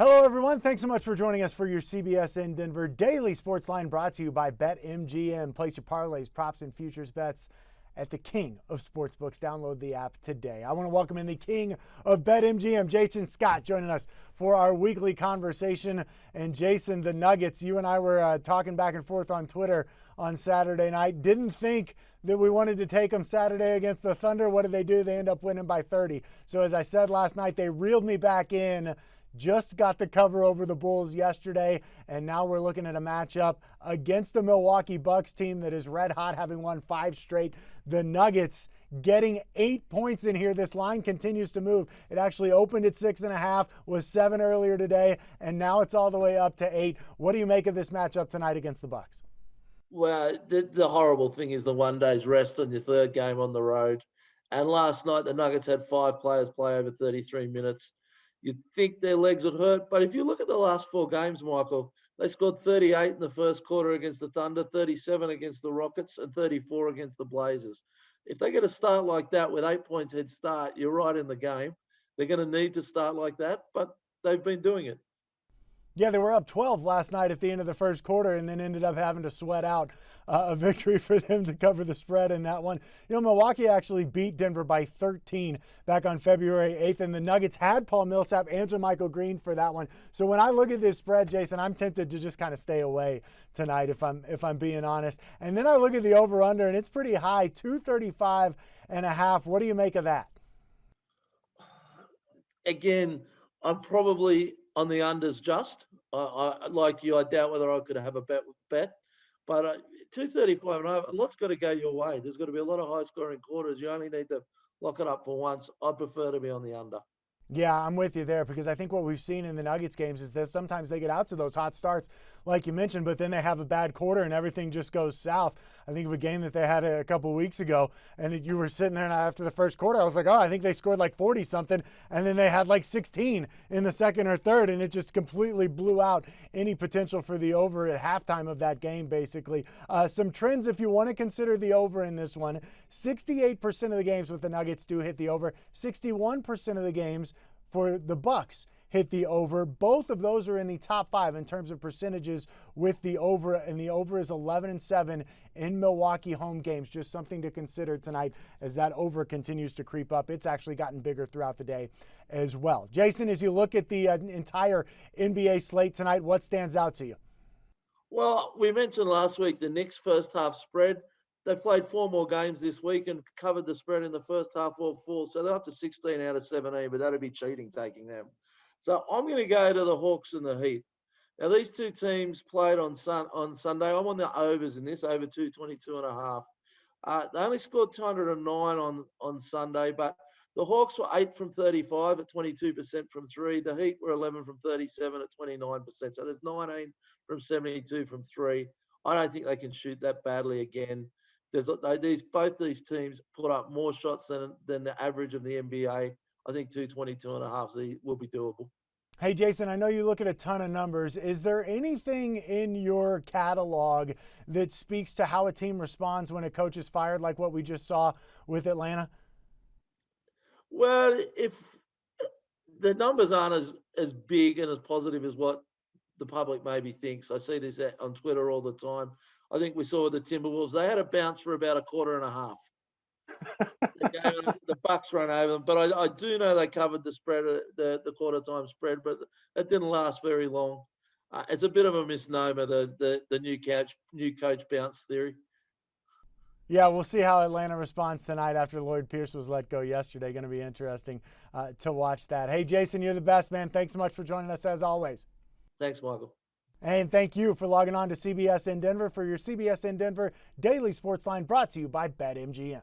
Hello, everyone. Thanks so much for joining us for your CBSN Denver Daily Sports Line, brought to you by BetMGM. Place your parlays, props, and futures bets at the king of sportsbooks. Download the app today. I want to welcome in the king of BetMGM, Jason Scott, joining us for our weekly conversation. And Jason, the Nuggets, you and I were talking back and forth on Twitter on Saturday night. Didn't think that we wanted to take them Saturday against the Thunder. What did they do? They end up winning by 30. So as I said last night, they reeled me back in. Just got the cover over the Bulls yesterday, and now we're looking at a matchup against the Milwaukee Bucks team that is red hot, having won 5 straight. The Nuggets getting 8 points in here. This line continues to move. It actually opened at 6.5, was 7 earlier today, and now it's all the way up to 8. What do you make of this matchup tonight against the Bucks? Well, the horrible thing is the 1 day's rest on your third game on the road. And last night, the Nuggets had 5 players play over 33 minutes. You'd think their legs would hurt. But if you look at the last 4 games, Michael, they scored 38 in the first quarter against the Thunder, 37 against the Rockets, and 34 against the Blazers. If they get a start like that with 8 points head start, you're right in the game. They're going to need to start like that, but they've been doing it. Yeah, they were up 12 last night at the end of the first quarter and then ended up having to sweat out a victory for them to cover the spread in that one. You know, Milwaukee actually beat Denver by 13 back on February 8th, and the Nuggets had Paul Millsap and JaMychal Green for that one. So when I look at this spread, Jason, I'm tempted to just kind of stay away tonight if I'm being honest. And then I look at the over-under, and it's pretty high, 235.5. What do you make of that? Again, I'm probably on the unders just. I like you, I doubt whether I could have a bet. But 235.5, a lot's got to go your way. There's got to be a lot of high-scoring quarters. You only need to lock it up for once. I'd prefer to be on the under. Yeah, I'm with you there, because I think what we've seen in the Nuggets games is that sometimes they get out to those hot starts, like you mentioned, but then they have a bad quarter and everything just goes south. I think of a game that they had a couple weeks ago, and you were sitting there, and after the first quarter, I was like, oh, I think they scored like 40-something, and then they had like 16 in the second or third, and it just completely blew out any potential for the over at halftime of that game, basically. Some trends, if you want to consider the over in this one: 68% of the games with the Nuggets do hit the over, 61% of the games for the Bucks hit the over. Both of those are in the top 5 in terms of percentages with the over, and the over is 11-7 in Milwaukee home games. Just something to consider tonight as that over continues to creep up. It's actually gotten bigger throughout the day as well. Jason, as you look at the entire NBA slate tonight, what stands out to you? Well, we mentioned last week the Knicks first half spread. They've played 4 more games this week and covered the spread in the first half all 4. So they're up to 16 out of 17, but that'd be cheating taking them. So I'm going to go to the Hawks and the Heat. Now, these two teams played on Sunday. I'm on the overs in this, over 222.5. They only scored 209 on Sunday, but the Hawks were 8 from 35 at 22% from 3. The Heat were 11 from 37 at 29%. So there's 19 from 72 from 3. I don't think they can shoot that badly again. Both these teams put up more shots than the average of the NBA. I think 222.5 will be doable. Hey, Jason, I know you look at a ton of numbers. Is there anything in your catalog that speaks to how a team responds when a coach is fired, like what we just saw with Atlanta? Well, if the numbers aren't as big and as positive as what the public maybe thinks. I see this on Twitter all the time. I think we saw with the Timberwolves, they had a bounce for about a quarter and a half. The Bucks ran over them, but I do know they covered the spread, the quarter time spread, but that didn't last very long. It's a bit of a misnomer, the new coach bounce theory. Yeah, we'll see how Atlanta responds tonight after Lloyd Pierce was let go yesterday. Going to be interesting to watch that. Hey, Jason, you're the best, man. Thanks so much for joining us as always. Thanks, Michael. And thank you for logging on to CBSN Denver for your CBSN Denver Daily Sports Line, brought to you by BetMGM.